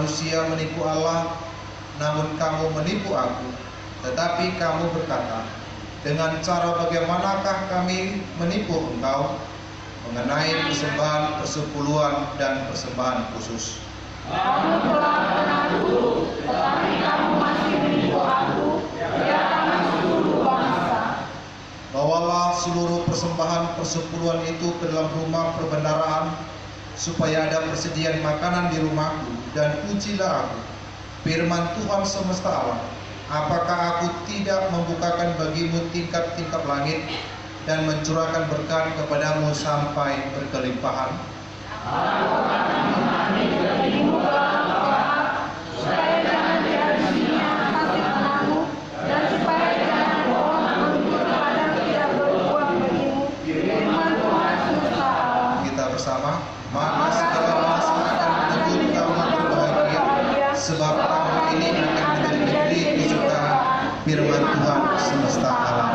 manusia menipu Allah, namun kamu menipu aku. Tetapi kamu berkata, dengan cara bagaimanakah kami menipu engkau? Mengenai persembahan persepuluhan dan persembahan khusus. Kamu telah pernah dulu, tetapi kamu masih menipu aku, ya tangan seluruh bangsa. Bawalah seluruh persembahan persepuluhan itu ke dalam rumah perbendaharaan, supaya ada persediaan makanan di rumahku, dan ujilah aku, firman Tuhan semesta alam, apakah aku tidak membukakan bagimu tingkap-tingkap langit dan mencurahkan berkat kepadamu sampai berkelimpahan? Aku akan mengambil bagimu berkat, supaya jangan dihabisinya hasil tanahmu, dan supaya jangan pohon anggur padang tidak berbuah bagimu, firman Tuhan semesta alam. Kita bersama, maka segala bangsa akan menyebut kamu berbahagia, sebab kamu ini akan menjadi negeri kesukaan, firman Tuhan semesta alam.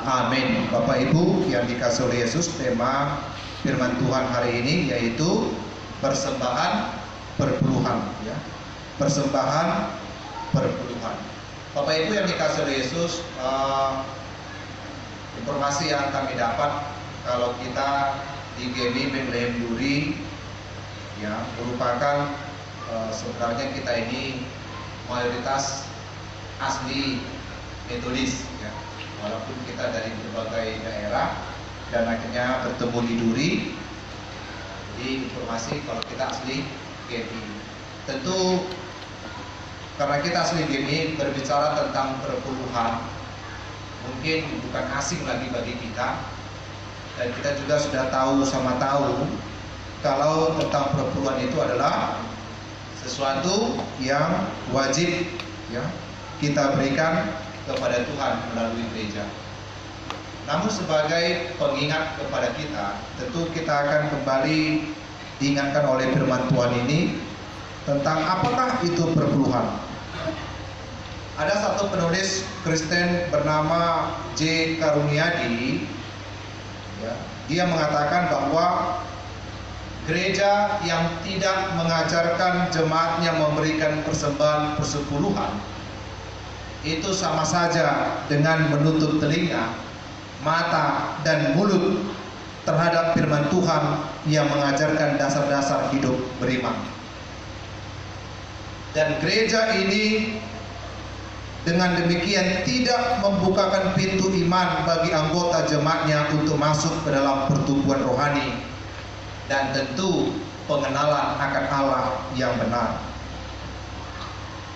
Amin. Bapak Ibu yang dikasihi oleh Yesus, tema firman Tuhan hari ini yaitu persembahan perpuluhan, ya. Persembahan perpuluhan. Bapak Ibu yang dikasihi oleh Yesus, informasi yang kami dapat kalau kita di GMI Bethlehem Duri, ya, merupakan sebenarnya kita ini mayoritas asli Metodis, ya. Walaupun kita dari berbagai daerah dan akhirnya bertemu di Duri. Jadi informasi kalau kita asli GMI. Tentu karena kita asli GMI, berbicara tentang perpuluhan mungkin bukan asing lagi bagi kita, dan kita juga sudah tahu sama tahu kalau tentang perpuluhan itu adalah sesuatu yang wajib, ya, kita berikan kepada Tuhan melalui gereja. Namun sebagai pengingat kepada kita, tentu kita akan kembali diingatkan oleh firman Tuhan ini tentang apakah itu perpuluhan. Ada satu penulis Kristen bernama J. Karuniadi, ya, dia mengatakan bahwa gereja yang tidak mengajarkan jemaatnya memberikan persembahan persepuluhan itu sama saja dengan menutup telinga, mata, dan mulut terhadap firman Tuhan yang mengajarkan dasar-dasar hidup beriman. Dan gereja ini dengan demikian tidak membukakan pintu iman bagi anggota jemaatnya untuk masuk ke dalam pertumbuhan rohani dan tentu pengenalan akan Allah yang benar.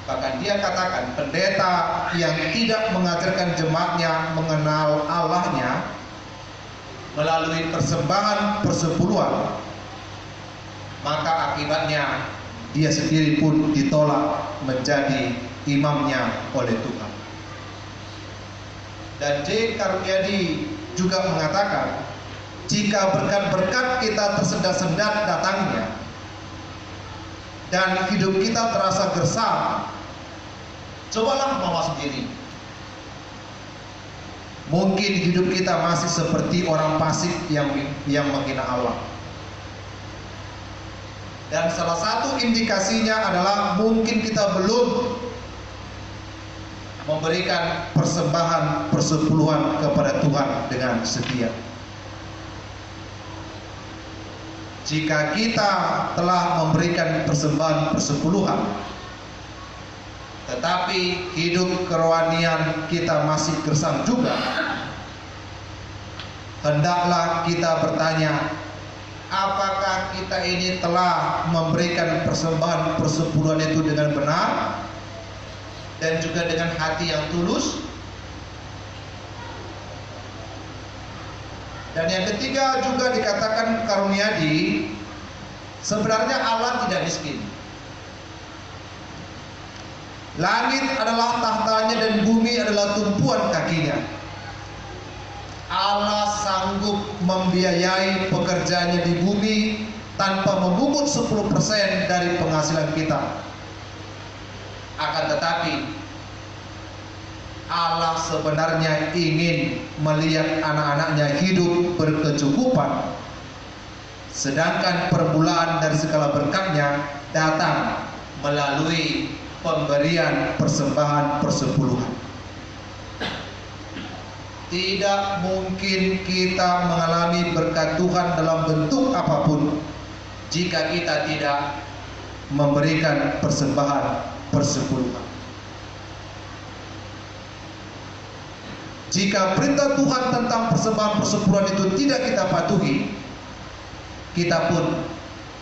Bahkan dia katakan, pendeta yang tidak mengajarkan jemaatnya mengenal Allahnya melalui persembahan persepuluhan, maka akibatnya dia sendiri pun ditolak menjadi imamnya oleh Tuhan. Dan J. Karuniadi juga mengatakan, jika berkat-berkat kita tersendat-sendat datangnya dan hidup kita terasa gersang, cobalah mawas diri. Mungkin hidup kita masih seperti orang fasik yang menghina Allah. Dan salah satu indikasinya adalah mungkin kita belum memberikan persembahan persepuluhan kepada Tuhan dengan setia. Jika kita telah memberikan persembahan persepuluhan, tetapi hidup kerohanian kita masih gersang juga, hendaklah kita bertanya, apakah kita ini telah memberikan persembahan persepuluhan itu dengan benar dan juga dengan hati yang tulus? Dan yang ketiga juga dikatakan Karuniadi, sebenarnya Allah tidak miskin. Langit adalah tahtanya dan bumi adalah tumpuan kakinya. Allah sanggup membiayai pekerjaannya di bumi tanpa memungut 10% dari penghasilan kita. Akan tetapi Allah sebenarnya ingin melihat anak-anaknya hidup berkecukupan, sedangkan permulaan dari segala berkatnya datang melalui pemberian persembahan persepuluhan. Tidak mungkin kita mengalami berkat Tuhan dalam bentuk apapun jika kita tidak memberikan persembahan persepuluhan. Jika perintah Tuhan tentang persembahan persepuluhan itu tidak kita patuhi, kita pun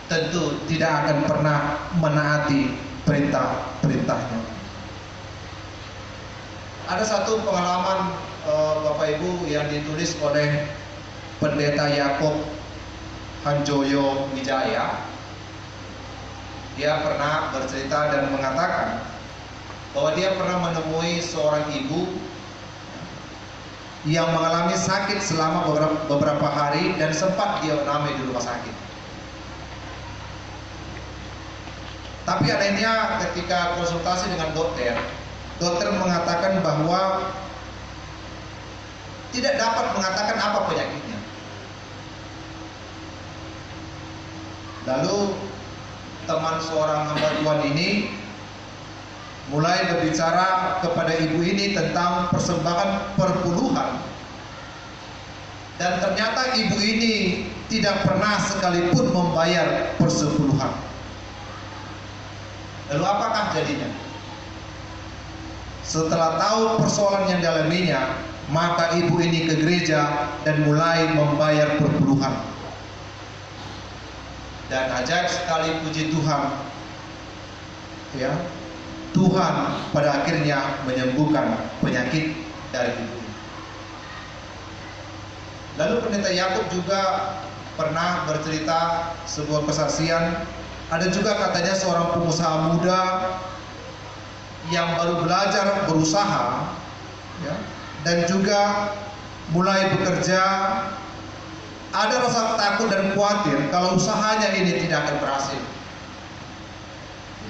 tentu tidak akan pernah menaati perintah-perintahnya. Ada satu pengalaman Bapak Ibu yang ditulis oleh Pendeta Yakob Hanjoyo Wijaya. Dia pernah bercerita dan mengatakan bahwa dia pernah menemui seorang ibu yang mengalami sakit selama beberapa hari dan sempat dia menamai di rumah sakit. Tapi anehnya ketika konsultasi dengan dokter mengatakan bahwa tidak dapat mengatakan apa penyakitnya. Lalu teman seorang hamba Tuhan ini mulai berbicara kepada ibu ini tentang persembahan perpuluhan, dan ternyata ibu ini tidak pernah sekalipun membayar persepuluhan. Lalu apakah jadinya? Setelah tahu persoalan yang dialaminya, maka ibu ini ke gereja dan mulai membayar perpuluhan. Dan ajaib sekali, puji Tuhan, ya, Tuhan pada akhirnya menyembuhkan penyakit dari ibu. Lalu Pendeta Yakub juga pernah bercerita sebuah kesaksian. Ada juga katanya seorang pengusaha muda yang baru belajar berusaha, ya, dan juga mulai bekerja. Ada rasa takut dan khawatir kalau usahanya ini tidak akan berhasil.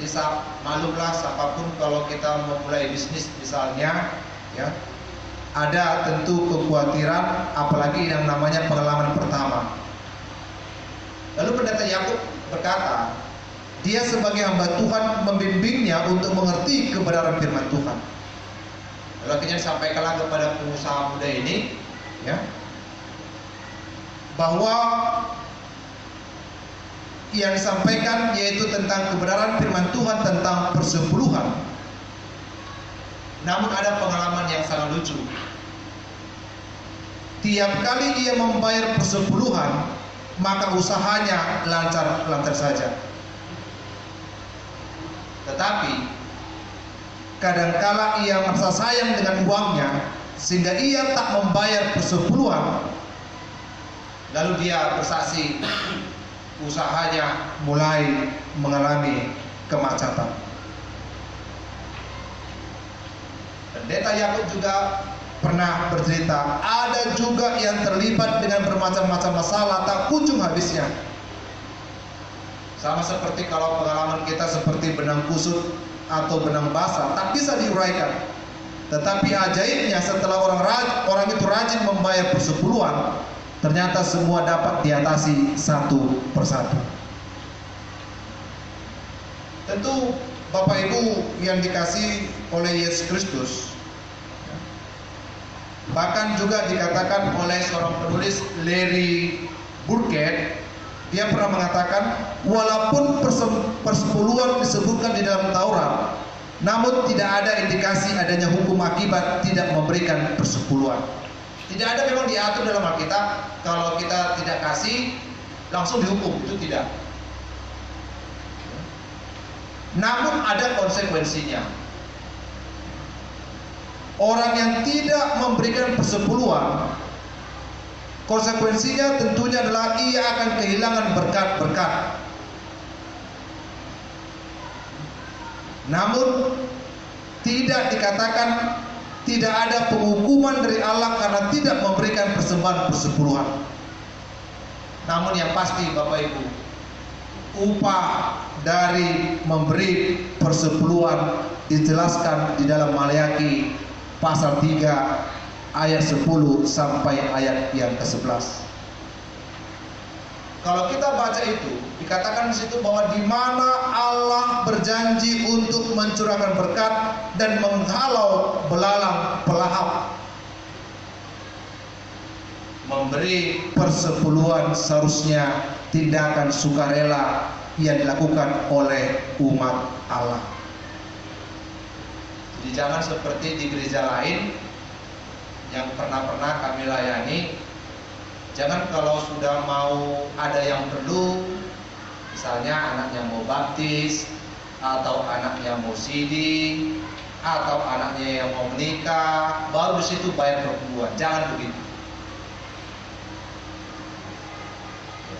Jadi maklumlah, apapun kalau kita memulai bisnis misalnya, ya, ada tentu kekhawatiran, apalagi yang namanya pengalaman pertama. Lalu Pendeta Yakub berkata, dia sebagai hamba Tuhan membimbingnya untuk mengerti kebenaran firman Tuhan. Lalu akhirnya disampaikanlah kepada pengusaha muda ini, ya, bahwa yang disampaikan yaitu tentang kebenaran firman Tuhan tentang persepuluhan. Namun ada pengalaman yang sangat lucu. Tiap kali ia membayar persepuluhan, maka usahanya lancar saja. Tetapi kadangkala ia merasa sayang dengan uangnya sehingga ia tak membayar persepuluhan. Lalu dia bersaksi, usahanya mulai mengalami kemacatan. Pendeta Yakub juga pernah bercerita, ada juga yang terlibat dengan bermacam-macam masalah tak kunjung habisnya. Sama seperti kalau pengalaman kita seperti benang kusut atau benang basah, tak bisa diuraikan. Tetapi ajaibnya setelah orang itu rajin membayar persepuluhan, ternyata semua dapat diatasi satu persatu. Tentu Bapak Ibu yang dikasihi oleh Yesus Kristus, bahkan juga dikatakan oleh seorang penulis, Larry Burkett, dia pernah mengatakan, walaupun persepuluhan disebutkan di dalam Taurat, namun tidak ada indikasi adanya hukum akibat tidak memberikan persepuluhan. Tidak ada memang diatur dalam Alkitab kalau kita tidak kasih langsung dihukum, itu tidak. Namun ada konsekuensinya. Orang yang tidak memberikan persepuluhan, konsekuensinya tentunya adalah ia akan kehilangan berkat-berkat. Namun tidak dikatakan tidak ada penghukuman dari Allah karena tidak memberikan persembahan persepuluhan. Namun yang pasti Bapak Ibu, upah dari memberi persepuluhan dijelaskan di dalam Maleakhi pasal 3 ayat 10 sampai ayat yang ke-11. Kalau kita baca itu, dikatakan di situ bahwa di mana Allah berjanji untuk mencurahkan berkat dan menghalau belalang pelahap, memberi persepuluhan seharusnya tindakan sukarela yang dilakukan oleh umat Allah. Jadi jangan seperti di gereja lain yang pernah kami layani. Jangan kalau sudah mau ada yang perlu, misalnya anaknya mau baptis, atau anaknya mau siding, atau anaknya yang mau menikah, baru di situ bayar perpuluhan. Jangan begitu.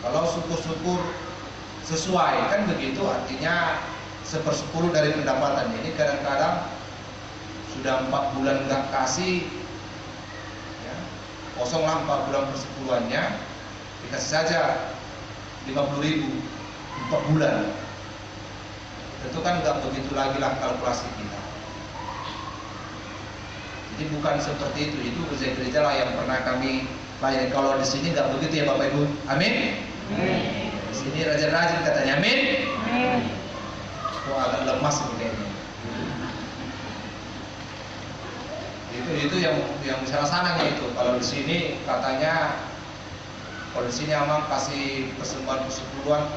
Kalau syukur-syukur sesuai kan begitu, artinya 1/10 dari pendapatan. Ini kadang-kadang sudah 4 bulan nggak kasih, ya, kosonglah 4 bulan persepuluhannya, dikasih saja 50.000 4 bulan. Tentu kan nggak begitu lagi lah kalkulasi kita. Jadi bukan seperti itu gereja-gereja lah yang pernah kami layani. Kalau di sini nggak begitu ya Bapak Ibu, amin. Di sini rajin-rajin katanya, amin. Kok agak lemas ini kayaknya. Itu yang salah sananya itu. Kalau di sini katanya, kalau di sini Amang kasih persembahan persepuluhan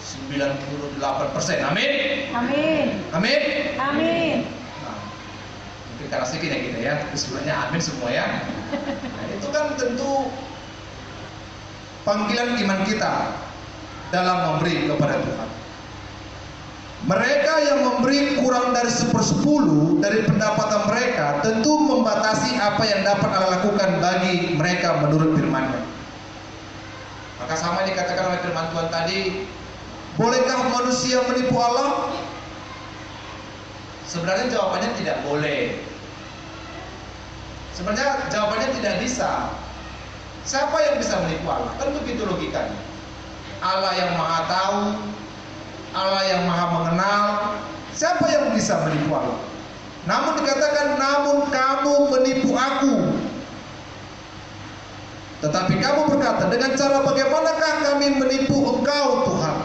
98%, amin. Amin. Amin. Amin. Nah, mungkin karena sedikit ya kita ya, sebenarnya amin semua ya. Nah, itu kan tentu panggilan iman kita dalam memberi kepada Tuhan. Mereka yang memberi kurang dari 1/10 dari pendapatan mereka tentu membatasi apa yang dapat Allah lakukan bagi mereka menurut firman-Nya. Maka sama dikatakan oleh firman Tuhan tadi, bolehkah manusia menipu Allah? Sebenarnya jawabannya tidak boleh. Sebenarnya jawabannya tidak bisa. Siapa yang bisa menipu Allah? Kan begitu logikanya. Allah yang maha tahu, Allah yang maha mengenal. Siapa yang bisa menipu Allah? Namun dikatakan, namun kamu menipu aku. Tetapi kamu berkata, dengan cara bagaimanakah kami menipu engkau Tuhan?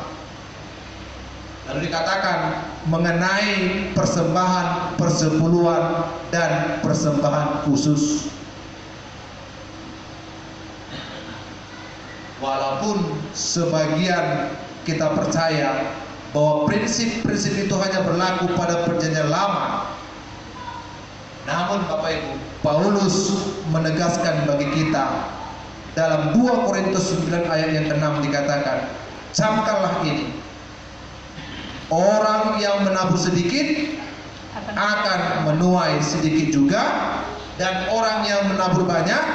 Lalu dikatakan mengenai persembahan persepuluhan dan persembahan khusus. Walaupun sebagian kita percaya bahwa prinsip-prinsip itu hanya berlaku pada perjanjian lama, namun Bapak Ibu, Paulus menegaskan bagi kita dalam 2 Korintus 9 ayat yang ke-6 dikatakan, camkanlah ini, orang yang menabur sedikit akan menuai sedikit juga, dan orang yang menabur banyak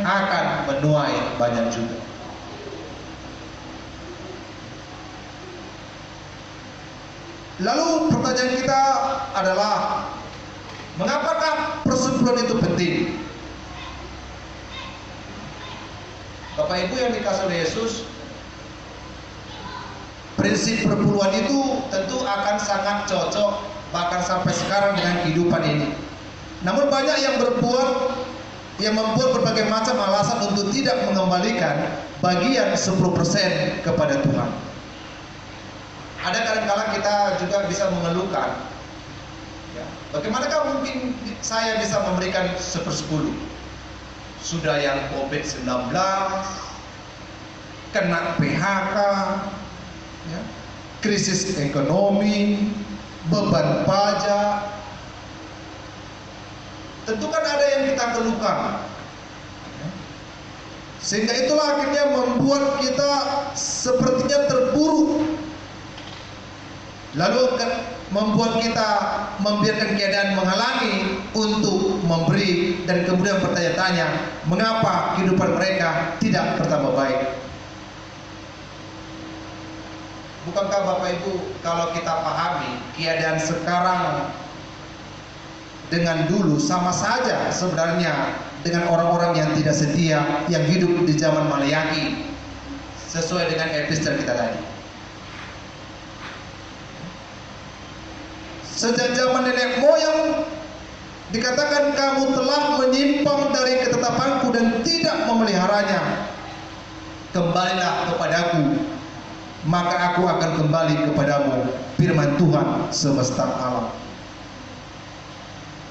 akan menuai banyak juga. Lalu pertanyaan kita adalah, mengapakah persepuluhan itu penting? Bapak Ibu yang dikasihi oleh Yesus, prinsip perpuluhan itu tentu akan sangat cocok bahkan sampai sekarang dengan kehidupan ini. Namun banyak yang membuat berbagai macam alasan untuk tidak mengembalikan bagian 10% kepada Tuhan. Ada kadang-kala kita juga bisa mengeluhkan, ya, bagaimanakah mungkin saya bisa memberikan 1/10? Sudah yang COVID-19, kena PHK, ya, krisis ekonomi, beban pajak. Tentu kan ada yang kita keluhkan, ya. Sehingga itulah akhirnya membuat kita sepertinya terpuruk, lalu membuat kita membiarkan keadaan menghalangi untuk memberi, dan kemudian bertanya-tanya mengapa kehidupan mereka tidak bertambah baik. Bukankah Bapak Ibu, kalau kita pahami keadaan sekarang dengan dulu sama saja sebenarnya dengan orang-orang yang tidak setia yang hidup di zaman Maleakhi, sesuai dengan episode kita tadi. Sejak zaman nenek moyang dikatakan, kamu telah menyimpang dari ketetapanku dan tidak memeliharanya. kembalilah kepadaku, maka aku akan kembali kepadamu, firman Tuhan semesta alam.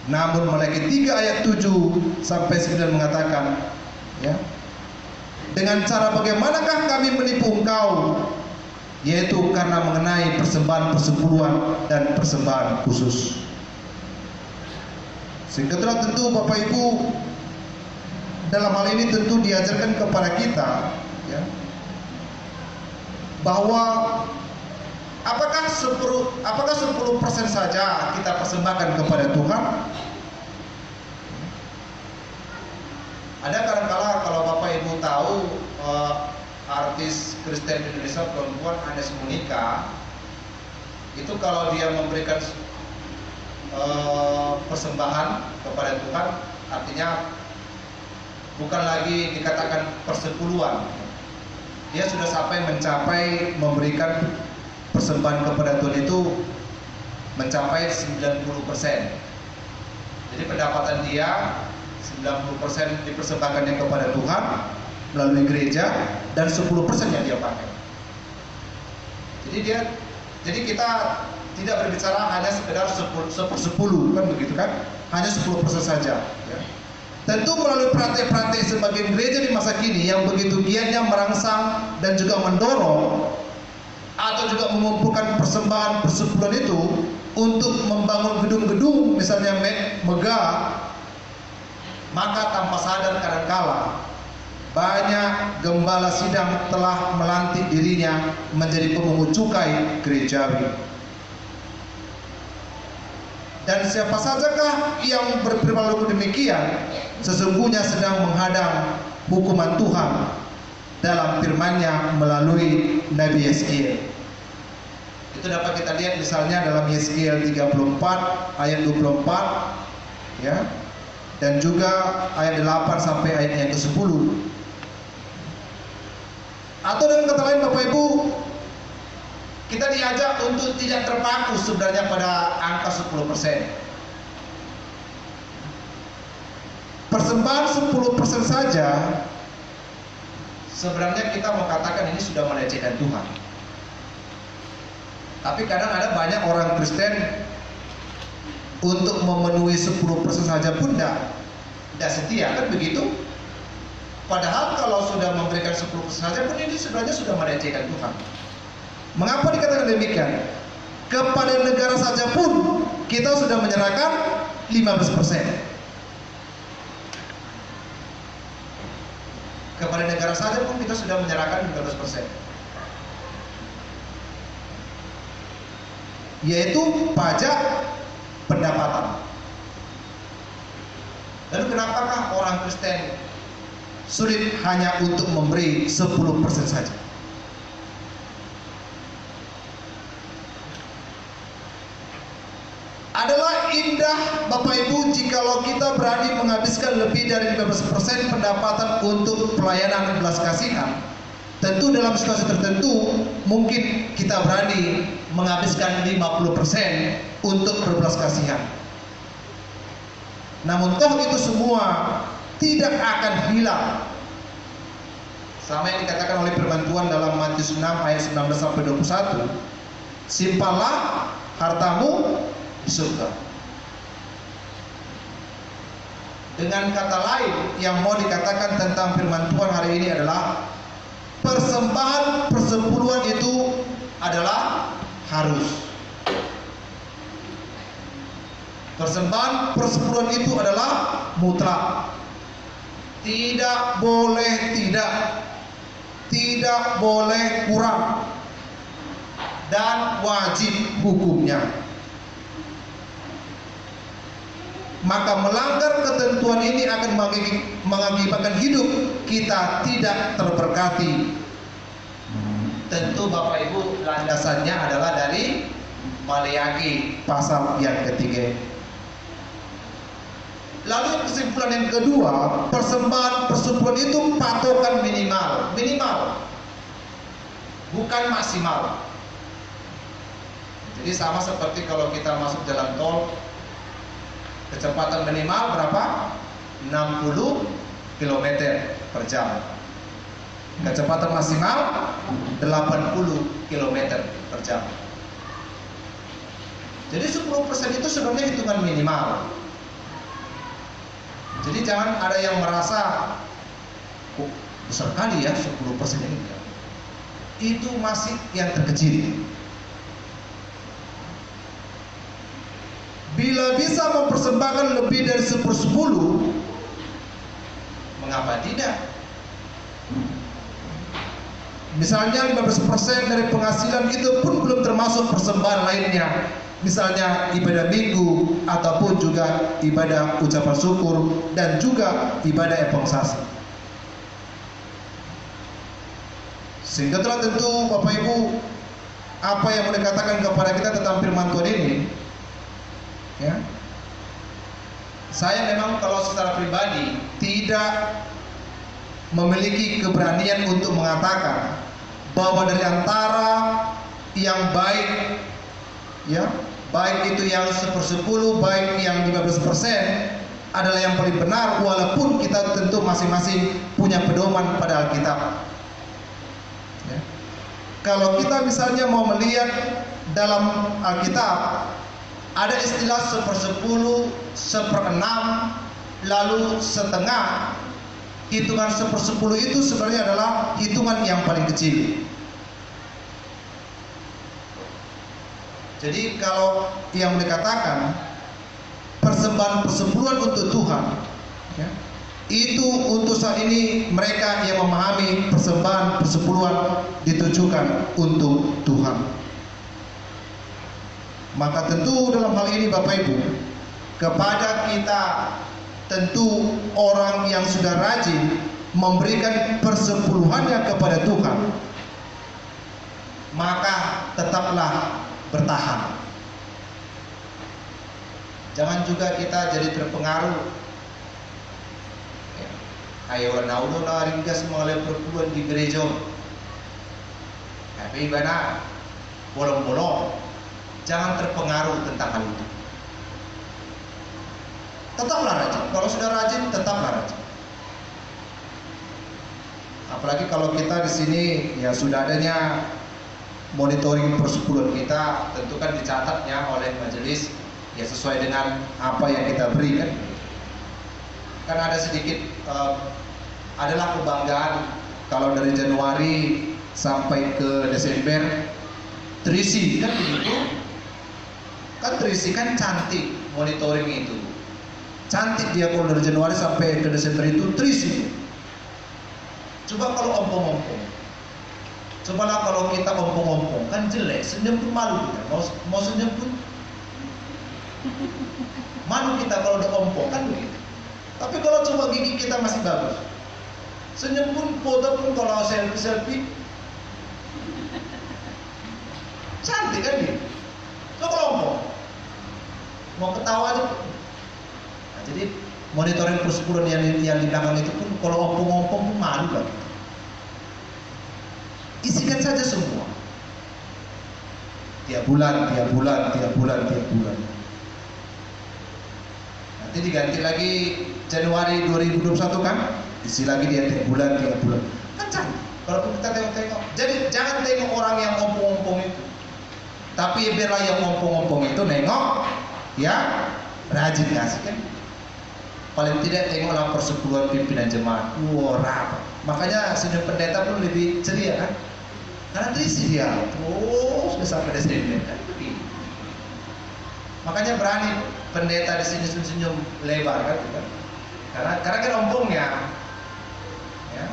Namun Maliaki 3 ayat 7 sampai 9 mengatakan, ya, dengan cara bagaimanakah kami menipu engkau, yaitu karena mengenai persembahan persepuluhan dan persembahan khusus. Sehingga tentu Bapak Ibu, dalam hal ini tentu diajarkan kepada kita, ya, bahwa apakah 10% saja kita persembahkan kepada Tuhan? Ada kadang-kala kalau Bapak Ibu tahu artis Kristen Indonesia perempuan Agnes Monica, itu kalau dia memberikan persembahan kepada Tuhan, artinya bukan lagi dikatakan persepuluhan, dia sudah sampai mencapai memberikan persembahan kepada Tuhan itu mencapai 90%. Jadi pendapatan dia 90% dipersembahkannya kepada Tuhan melalui gereja, dan 10% yang dia pakai. Jadi kita tidak berbicara hanya sekedar 10 kan begitu kan? Hanya 10% saja, ya. Tentu melalui praktek-praktek sebagian gereja di masa kini yang begitu giatnya merangsang dan juga mendorong atau juga mengumpulkan persembahan persepuluhan itu untuk membangun gedung-gedung misalnya megah, maka tanpa sadar kadangkala banyak gembala sidang telah melantik dirinya menjadi pemungut cukai gerejawi. Dan siapa sajakah yang berperilaku demikian sesungguhnya sedang menghadang hukuman Tuhan dalam firman-Nya melalui Nabi Yeskiel. Itu dapat kita lihat misalnya dalam Yeskiel 34 ayat 24, ya, dan juga ayat 8 sampai ayat yang ke-10. Atau dengan kata lain Bapak Ibu, kita diajak untuk tidak terpaku sebenarnya pada angka 10%. Persembahan 10% saja sebenarnya kita mau katakan ini sudah melecehkan Tuhan. Tapi kadang ada banyak orang Kristen untuk memenuhi 10% saja pun tidak setia, kan begitu? Padahal kalau sudah memberikan 10% saja pun ini sebenarnya sudah melecehkan Tuhan. Mengapa dikatakan demikian? Kepada negara saja pun kita sudah menyerahkan 15%. Kepada negara saja pun kita sudah menyerahkan 15%. Yaitu pajak pendapatan. Lalu kenapakah orang Kristen sulit hanya untuk memberi 10% saja? Adalah indah Bapak Ibu jikalau kita berani menghabiskan lebih dari 15% pendapatan untuk pelayanan belas kasihan. Tentu dalam situasi tertentu mungkin kita berani menghabiskan 50% untuk berbelas kasihan. Namun toh itu semua tidak akan hilang. Sama yang dikatakan oleh firman Tuhan dalam Matius 6 ayat 19 sampai 21. Simpanlah hartamu di surga. Dengan kata lain yang mau dikatakan tentang firman Tuhan hari ini adalah persembahan persepuluhan itu adalah harus. Persembahan persepuluhan itu adalah mutlak. Tidak boleh tidak boleh kurang, dan wajib hukumnya. Maka melanggar ketentuan ini akan mengakibatkan hidup kita tidak terberkati. Tentu Bapak Ibu landasannya adalah dari Maliaki pasal yang ketiga. Lalu kesimpulan yang kedua, persembahan persepuluhan itu patokan minimal, bukan maksimal. Jadi sama seperti kalau kita masuk jalan tol, kecepatan minimal berapa? 60 km per jam. Kecepatan maksimal 80 km per jam. Jadi 10% itu sebenarnya hitungan minimal. Jadi jangan ada yang merasa kok besar kali ya 10% ini. Itu masih yang terkecil. Bila bisa mempersembahkan lebih dari 1/10, mengapa tidak? Misalnya 15% dari penghasilan itu pun belum termasuk persembahan lainnya. Misalnya ibadah minggu ataupun juga ibadah ucapan syukur dan juga ibadah evangelisasi. Sehingga telah tentu Bapak Ibu, apa yang boleh dikatakan kepada kita tentang firman Tuhan ini, ya, saya memang kalau secara pribadi tidak memiliki keberanian untuk mengatakan bahwa dari antara yang baik, ya, baik itu yang 1/10, baik yang 15% adalah yang paling benar, walaupun kita tentu masing-masing punya pedoman pada Alkitab. Ya. Kalau kita misalnya mau melihat dalam Alkitab, ada istilah 1/10, 1/6, lalu setengah. Hitungan 1/10 itu sebenarnya adalah hitungan yang paling kecil. Jadi kalau yang dikatakan persembahan persepuluhan untuk Tuhan, ya, itu untuk saat ini mereka yang memahami persembahan persepuluhan ditujukan untuk Tuhan. Maka tentu dalam hal ini Bapak Ibu, kepada kita tentu orang yang sudah rajin memberikan persepuluhannya kepada Tuhan, maka tetaplah bertahan. Jangan juga kita jadi terpengaruh. Ayo naudo na ringkas mengalami perpuluhan di gereja. Tapi bana bolong-bolong. Jangan terpengaruh tentang hal itu. Tetaplah rajin. Kalau sudah rajin, tetaplah rajin. Apalagi kalau kita di sini ya sudah adanya monitoring persepuluhan kita, tentu kan dicatatnya oleh majelis ya sesuai dengan apa yang kita berikan. Kan ada sedikit adalah kebanggaan kalau dari Januari sampai ke Desember terisi kan begitu. Kan terisi kan cantik monitoring itu. Cantik dia kalau dari Januari sampai ke Desember itu terisi. Coba kalau ompong-ompong. Cobalah kalau kita ompong-ompong, kan jelek, senyum pun malu kita. Mau senyum pun malu kita kalau udah ompong, kan begitu. Tapi kalau coba gigi kita masih bagus, senyum pun, foto pun kalau selfie cantik kan gitu. Coba ompong, mau ketawa aja. Nah, jadi monitoring persepuluhan yang di belakang itu pun kalau ompong-ompong pun malu lah. Isikan saja semua. Tiap bulan. Nanti diganti lagi Januari 2021 kan? Isi lagi dia tiap bulan. Kan cantik. Kalau kita tengok-tengok. Jadi jangan tengok orang yang ompong-ompong itu. Tapi biarlah yang ompong-ompong itu nengok, ya rajin kasih kan. Paling tidak tengoklah persepuluhan pimpinan jemaat. Wah, rapat. Makanya senyum pendeta pun lebih ceria kan? Karena terisi dia terus sampai Desember kan begitu. Makanya berani pendeta di sini senyum lebar kan? Karena kan ompongnya. Ya.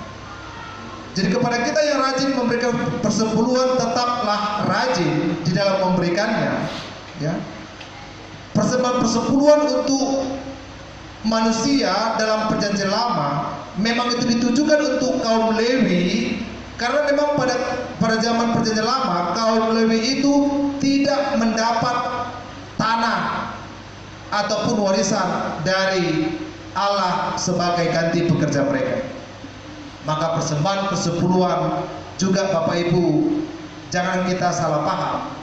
Jadi kepada kita yang rajin memberikan persepuluhan, tetaplah rajin di dalam memberikannya. Ya. Persembahan persepuluhan untuk manusia dalam perjanjian lama memang itu ditujukan untuk kaum Lewi, karena memang pada zaman perjanjian lama kaum Lewi itu tidak mendapat tanah ataupun warisan dari Allah sebagai ganti pekerja mereka. Maka persembahan persepuluhan juga Bapak Ibu, jangan kita salah paham,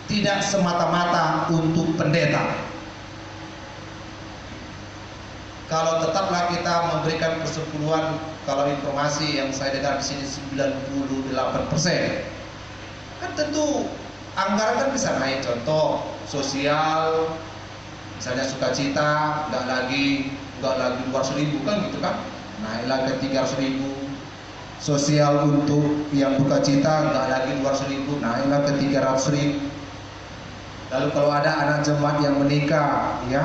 tidak semata-mata untuk pendeta. Kalau tetaplah kita memberikan persepuluhan kalau informasi yang saya dengar di sini 98%. Kan tentu anggaran kan bisa naik. Contoh sosial, misalnya sukacita nggak lagi 200.000 kan gitu kan, naiklah ke 300.000. Sosial untuk yang duka cita nggak lagi 200.000, naiklah ke 300.000. Lalu kalau ada anak jemaat yang menikah, ya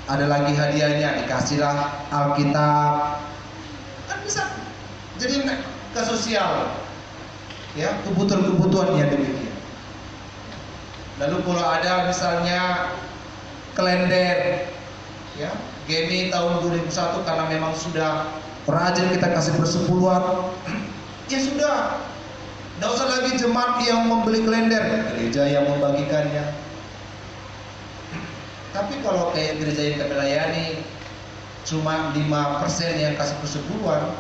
ada lagi hadiahnya, dikasihlah Alkitab. Kan bisa jadi ke sosial, ya, kebutuhan-kebutuhan yang demikian. Lalu kalau ada misalnya kalender, ya, Gemi tahun 2001 karena memang sudah rajin kita kasih persepuluhan, ya sudah, tidak usah lagi jemaat yang membeli kalender, gereja yang membagikannya. Tapi kalau kayak gereja yang kami layani cuma 5% yang kasih persepuluhan,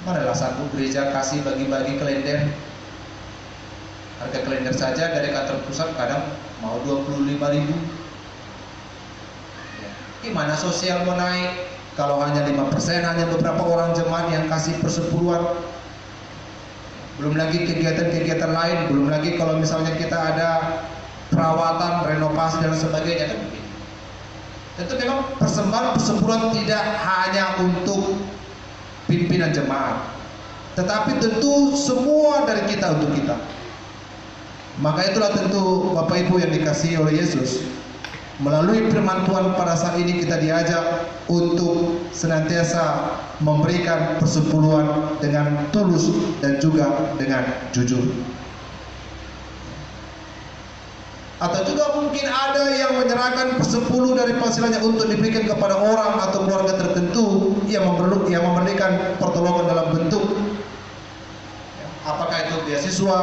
manalah sanggup gereja kasih bagi-bagi kalender. Harga kalender saja dari kantor pusat kadang mau 25.000. Ya. Gimana sosial mau naik kalau hanya 5%, hanya beberapa orang jemaat yang kasih persepuluhan? Belum lagi kegiatan-kegiatan lain, belum lagi kalau misalnya kita ada perawatan, renovasi dan sebagainya kan begitu. Tentu memang persembahan persepuluhan tidak hanya untuk pimpinan jemaat, tetapi tentu semua dari kita untuk kita. Maka itulah tentu Bapak Ibu yang dikasihi oleh Yesus, melalui firman Tuhan pada saat ini kita diajak untuk senantiasa memberikan persepuluhan dengan tulus dan juga dengan jujur. Atau juga mungkin ada yang menyerahkan persepuluh dari penghasilannya untuk diberikan kepada orang atau keluarga tertentu yang memerlukan pertolongan dalam bentuk, apakah itu beasiswa,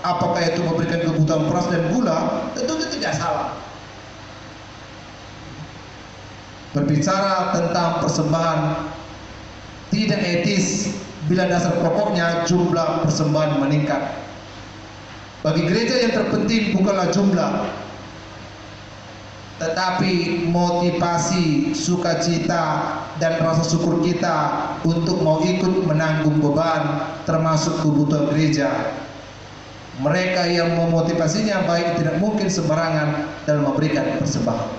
apakah itu memberikan kebutuhan beras dan gula, tentu itu tidak salah. Berbicara tentang persembahan tidak etis bila dasar pokoknya jumlah persembahan meningkat. Bagi gereja yang terpenting bukanlah jumlah, tetapi motivasi, sukacita, dan rasa syukur kita untuk mau ikut menanggung beban termasuk kebutuhan gereja. Mereka yang memotivasinya baik tidak mungkin sembarangan dalam memberikan persembahan.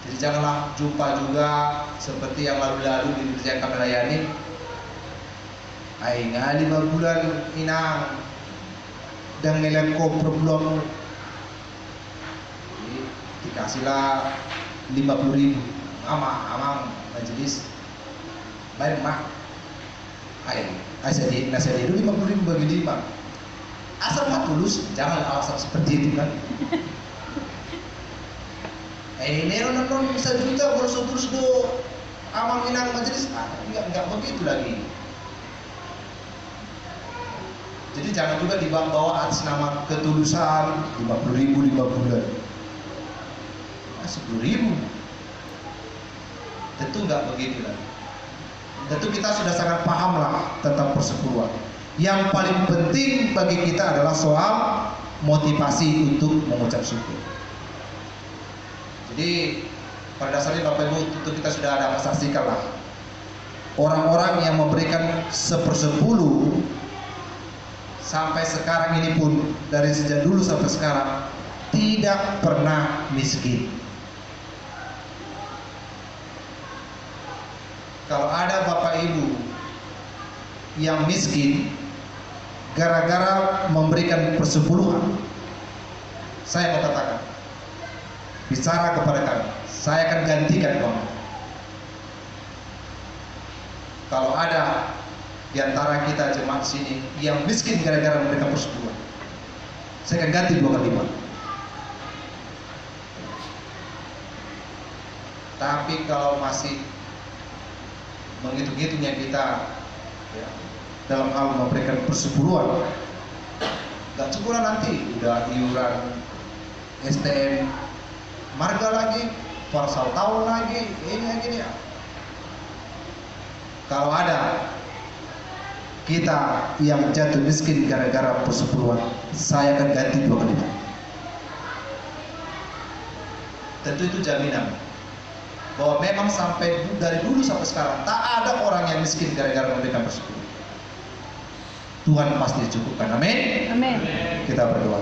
Jadi janganlah jumpa juga seperti yang lalu-lalu di gereja yang kami layani. Aing 5 bulan inang dan nilai per bulan dikasihlah 50.000. Amang majelis lain mak aing nasihat itu 50.000 bagi 5. Asal mak tulus, jangan alasan seperti itu kan. Ini non bisa juga kalau terus do amang inang majelis, enggak begitu lagi. Jadi jangan juga dibawa atas nama ketulusan 50.000 5 bulan. 10.000. Tentu enggak begitu lagi. Tentu kita sudah sangat paham lah tentang persepuluhan. Yang paling penting bagi kita adalah soal motivasi untuk mengucap syukur. Jadi pada dasarnya Bapak Ibu tentu kita sudah ada saksikan lah orang-orang yang memberikan 1/10 sampai sekarang ini pun, dari sejak dulu sampai sekarang tidak pernah miskin. Kalau ada Bapak Ibu yang miskin gara-gara memberikan persepuluhan, saya mau katakan, bicara kepada kami, saya akan gantikan uang. Kalau ada di antara kita jemaat sini yang miskin gara-gara memberikan persepuluhan, saya akan ganti 2 kali lipat. Tapi kalau masih menghitung-hitungnya kita ya, dalam hal memberikan persepuluhan, nggak cukup lah nanti udah iuran STM marga lagi, parsal tahun lagi, ini ya. Kalau ada kita yang jatuh miskin gara-gara persepuluhan, saya akan ganti 2 kali lipat. Tentu itu jaminan. bahwa memang dari dulu sampai sekarang tak ada orang yang miskin gara-gara memberikan persekutuan. Tuhan pasti cukupkan. Amin. Amin. Kita berdoa.